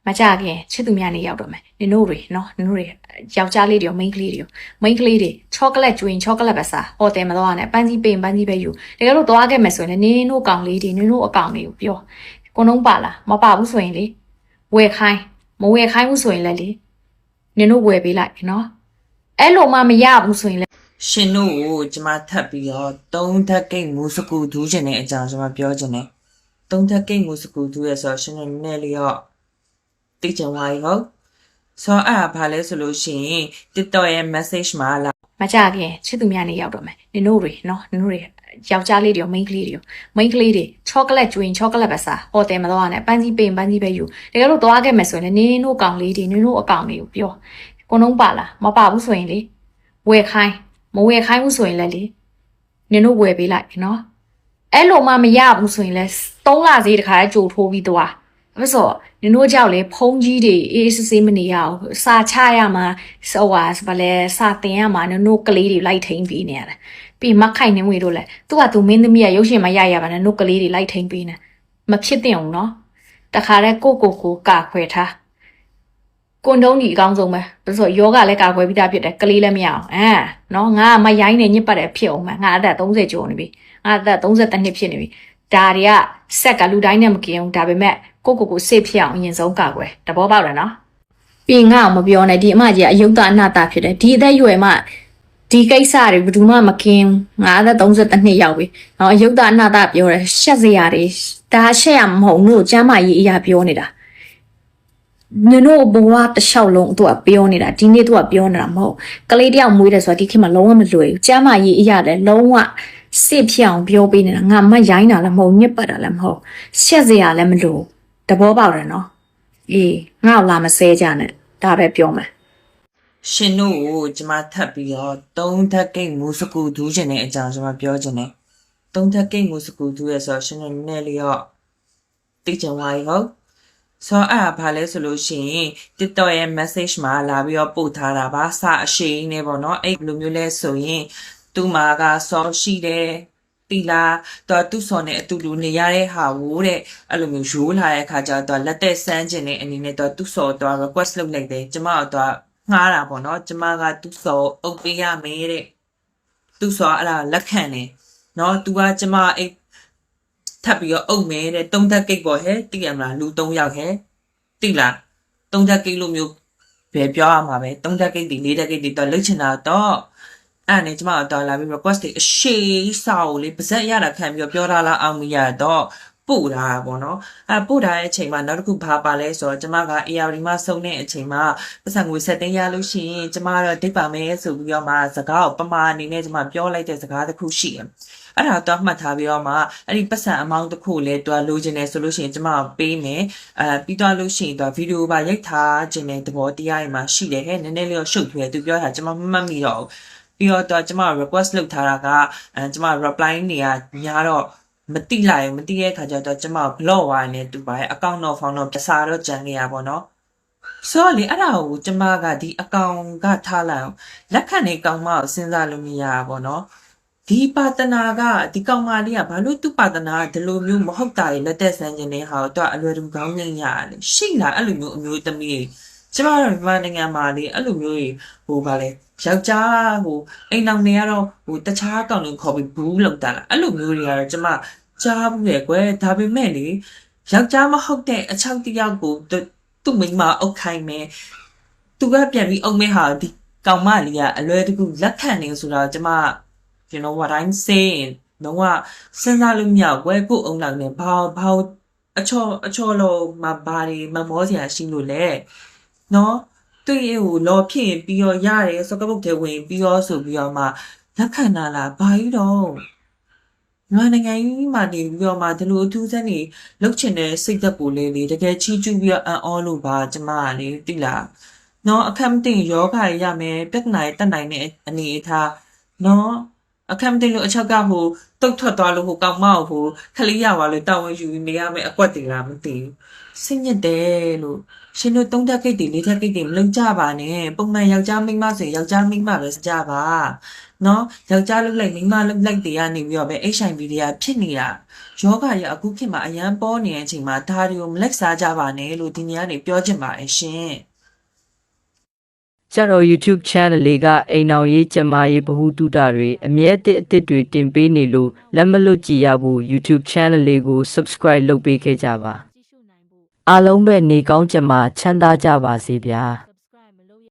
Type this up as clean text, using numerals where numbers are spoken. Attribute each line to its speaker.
Speaker 1: မကြခင်ချစ်သူများနေရောက်တော့မယ်နင်တို့တွေနော်နင်တို့တွေယောက်ျားလေးတွေရောမိန်းကလေးတွေချောကလက်ကျွေးချောကလက်ပဲစားဟော်တယ်မတော့နဲ့ပန်းကြီးပိန်ပန်းကြီးပဲယူတကယ်လို့သွားခဲ့မယ်ဆိုရင်နင်တို့ကောင်လေးတွေနင်တို့အကောင်လေးကိုပြောကိုနှုံးပါလားမပါဘူးဆိုရင်လေဝယ်ခိုင်းမဝယ်ခိုင်းဘူးဆိုရင်လည်းလေနင်တို့ဝယ်ပေးလိုက်နော်အဲ့လိုမှမရဘူးဆိုရင်လေ
Speaker 2: ရှင်တို့ကိုကျမထပ်ပြီးတော့သုံးထပ်ကိတ်မူစကူထူးခြင်းတဲ့အကြောင်းကျမပြောခြင်းနဲ့သုံးထပ်ကိတ်မူစကူထူးရဆိုရှင်တို့နည်းနည်းလေးတော့သိချင်ပါရဲ့ဟုတ်ဆိုတော့အဲ့ဒါဘာလဲဆိုလို့ရှိရင် TikTok ရဲ့ message မှာလာ
Speaker 1: မကြခင်ချစ်သူများနေရောက်တော့မယ်နင်တို့တွေနော်နင်တို့တွေယောက်ျားလေးတွေရောမိန်းကလေးတွေချောကလက်ကျွေးချောကလက်ပဲစားဟော်တယ်မတော့နဲ့ပန်းကြီးပိန်ပန်းကြီးပဲယူတကယ်လို့သွားခဲ့မယ်ဆိုရင်လည်းနင်တို့ကောင်လေးတွေနင်တို့အကောင်လေးကိုပြောကိုနှုံးပါလားမပါဘူးဆိုရင်လေဝယ်ခိုင်းမဝယ်ခိုင်းဘူးဆိုရင်လည်းလေနင်တို့ဝယ်ပေးလိုက်နော်အဲ့လိုမှမရဘူးဆိုရင်လည်း3လစီတခါကြိုထိုးပြီးသွားအဲ့ဆိုနင်တို့ကြောက်လေဖုံးကြီးတွေအေးစစ်မနေရအောင်စာချရမှာဟိုဟာဗလဲစာတင်ရမှာနင်တို့ကလေးတွေလိုက်ထိန်ပြီးနေရတယ်ပြီးမခိုင်နေငွေတို့လဲသူကသူမင်းသမီးရရုပ်ရှင်မရရပါနဲ့နင်တို့ကလေးတွေလိုက်ထိန်ပြီးနေမဖြစ်တင်အောင်နော်တခါတည်းကိုကာခွဲထားကွန်တုံးကြီးအကောင်းဆုံးပဲဒါဆိုယောဂလည်းကာခွဲပြီးသားဖြစ်တယ်ကလေးလည်းမရအောင်နော်ငါမရိုင်းနေညစ်ပတ်တယ်ဖြစ်အောင်မယ်ငါအသက်30ကျော်နေပြီငါအသက်32နှစ်ဖြစ်နေပြီဒါတွေကဆက်ကလူတိုင်းနဲ့မကင်းဘူးဒါပေမဲ့ကိုစိတ်ဖြစ်အောင်အရင်ဆုံးကာကွယ်တဘောပေါက်တယ်နော်ပြီးငါ့အောင်မပြောနဲ့ဒီအမကြီးကအယုဒ္ဓအနာတဖြစ်တယ်ဒီအသက်ရွယ်မှဒီကိစ္စတွေဘယ်သူမှမကင်းငါအသက်32နှစ်ရောက်ပြီနော်အယုဒ္ဓအနာတပြောတယ်ရှက်စရာတွေဒါရှက်ရမဟုတ်ဘူးကျမ်းမာရေးအရာပြောနေတာနင်တို့ဘဝတစ်လျှောက်လုံးသူကပြောနေတာဒီနေ့သူကပြောနေတာမဟုတ်ကလေးတယောက်မွေးတယ်ဆိုတာဒီခေတ်မှာလုံးဝမလွယ်ဘူးကျမ်းမာရေးအရာလည်းလုံးဝစစ်ဖြစ်အောင်ပြောပေးနေတာငါမရိုင်းတာလည်းမဟုတ်ညစ်ပတ်တာလည်းမဟုတ်ရှက်စရာလည်းမလိုတဘောပေါက်တယ်နော်အေးငါ့လာမဆဲကြနဲ့ဒါပဲပြောမယ်
Speaker 2: ရှင်တို့ကိုကျမထပ်ပြီးတော့သုံးထပ်ကိတ်မူစကူထူးခြင်းတဲ့အကြောင်းကျမပြောခြင်းနဲ့သုံးထပ်ကိတ်မူစကူထူးရဆိုရှင်တို့နည်းနည်းလေးတော့သိချင်ပါရဲ့ဟုတ်ဆိုတော့အဲ့ဒါဘာလဲဆိုလို့ရှိရင် TikTok ရဲ့ message မှာလာပြီးတော့ပို့ထားတာပါစာအရှိန်နဲ့ပေါ့နော်အဲ့လိုမျိုးလဲဆိုရင်သူ့မှာကစောရှိတယ်တီလာတော့သူ့စော်နဲ့အတူတူနေရတဲ့ဟာကိုတဲ့အဲ့လိုမျိုးရိုးလာတဲ့အခါကျတော့လက်သက်ဆန်းခြင်းနဲ့အနေနဲ့တော့သူ့စော်တော့ request လုပ်လိုက်တယ်ကျမတော့ငှားတာပေါ့နော်ကျမကသူ့စော်အုပ်ပေးရမယ်တဲ့သူ့စော်အဲ့ဒါလက်ခံတယ်နော်သူကကျမအဲ့ထပ်ပြီးတော့အုပ်မယ်တဲ့3သက်ကိတ်ပေါ့ဟဲ့သိရမလားလူ3ယောက်ဟဲ့သိလား3သက်ကိတ်လို့မျိုးဘယ်ပြောရမှာပဲ3သက်ကိတ်ဒီ4သက်ကိတ်ဒီတော့လှုပ်ချင်တာတော့အဲ့နဲ့ကျမတော့လာပြီး request တွေအရှိစာကိုလေပါဇက်ရတာခံပြီးပြောထားလားအောင်မရတော့ပို့တာပေါ့နော်ပို့ထားတဲ့အချိန်မှာနောက်တစ်ခုဘာပါလဲဆိုတော့ကျမက AR မှာစုံတဲ့အချိန်မှာပတ်စံငွေ7သိန်းရလို့ရှိရင်ကျမတော့ဒိတ်ပါမယ်ဆိုပြီးတော့မှစကားကိုပမာအနေနဲ့ကျမပြောလိုက်တဲ့စကားတစ်ခုရှိတယ်အဲ့ဒါတော့မှတ်ထားပြီးတော့မှအဲ့ဒီပတ်စံအမောင်းတစ်ခုလည်းတွားလိုချင်တယ်ဆိုလို့ရှိရင်ကျမပေးမယ်ပြီးတော့လို့ရှိရင်တော့ဗီဒီယိုပါရိုက်ထားခြင်းတဲ့သဘောတရားတွေမှာရှိတယ်ဟဲ့နည်းနည်းလေးတော့ရှုပ်ထွေးသူပြောတာကျမမမှတ်မိတော့ပြီးတော့ကျမ request လုပ်ထားတာကကျမ reply နေရညာတော့မတိလိုက်မတိရဲ့ခါကျတော့ကျမ block ဝိုင်းနေတူပါရဲ့ account တော့ phone တော့ပစာတော့ကြံနေရပါတော့ဆိုတော့လေအဲ့ဒါကိုကျမကဒီ account ကထားလိုက်အောင်လက်ခံနေကောင်မကိုစဉ်းစားလို့မရပါဘောနော်ဒီပါတနာကဒီကောင်မလေးကဘာလို့သူ့ပါတနာကဒီလိုမျိုးမဟုတ်တာလက်သက်ဆန်းခြင်းနဲ့ဟာတော့အလွယ်တကူကောင်းနေရတယ်ရှိလားအဲ့လိုမျိုးအမျိုးသမီးကျမတို့မြန်မာနိုင်ငံမှာလေအဲ့လိုမျိုးဟိုဗာလေယောက်ျားဟိုအိမ်အောင်နေရတော့ဟိုတခြားကောင်တွေခေါ်ပြီးဘူးလောက်တာလားအဲ့လိုမျိုးတွေကတော့ကျမကြားဘူးလေကွယ်ဒါပေမဲ့လေယောက်ျားမဟုတ်တဲ့အချောက်တယောက်ကိုသူ့မိန်းမအုပ်ခိုင်းမယ်သူကပြန်ပြီးအုပ်မဲဟာဒီကောင်မလေးကအလွယ်တကူလက်ခံနေဆိုတော့ကျမyou know what I'm saying တော့စဉ်းစားလို့မရကွယ်ကိုအုံလောက်နေဘာအချောလုံးမှာဘာတွေမမောစရာရှိလို့လဲနော်သူ့ရဲ့ဟိုလော်ဖြစ်ပြီးတော့ရတယ်စကပုတ်တွေဝင်ပြီးတော့ဆိုပြီးတော့မှလက်ခံလာလားဘာကြီးတော့ငါနိုင်ငံကြီးမှာနေပြီးတော့မှဒီလိုအထူးဆန်းနေလှုပ်ချင်တဲ့စိတ်သက်ကိုလေတကယ်ချီးကျူးပြီးတော့အံ့ဩလို့ပါကျမကလေတိလားနော်အခက်မတင်ယောဂရမယ်ပြဿနာတက်နိုင်တဲ့အနေအထားနော်အခက်မတင်လို့အချက်ကဟိုတုတ်ထွက်သွားလို့ဟိုကောင်မဟိုခလေးရပါလို့တောင်းဝယူနေရမယ်အကွက်တွေလားမသိဘူးစိတ်ညစ်တယ်လို့ရှင်တို့3တက်ကိတ်တွေ4တက်ကိတ်တွေမလုံကြပါနဲ့ပုံမှန်ယောက်ျားမိန်းမဆိုယောက်ျားမိန်းမပဲစကြပါ နော်ယောက်ျားလုတ်လိုက်မိန်းမလုတ်လိုက်တွေကနေပြီးတော့ပဲ HIV တွေကဖြစ်နေတာယောဂရအခုခေတ်မှာအရန်ပေါ်နေတဲ့အချိန်မှာဒါတွေကိုမလက်စားကြပါနဲ့လို့ဒီနေ့ကနေပြောချင်ပါတယ်ရှင်
Speaker 3: ကျတော့ YouTube channel လေးကအိမ်အောင်ရေးကျမရေးဗဟုတုတတွေအမြဲတမ်းအသစ်တွေတင်ပေးနေလို့လက်မလွတ်ကြည့်ရဘူး YouTube channel လေးကို subscribe လုပ်ပေးခဲ့ကြပါအားလုံးပဲနေကောင်းကြမှာချမ်းသာကြပါစေဗျာ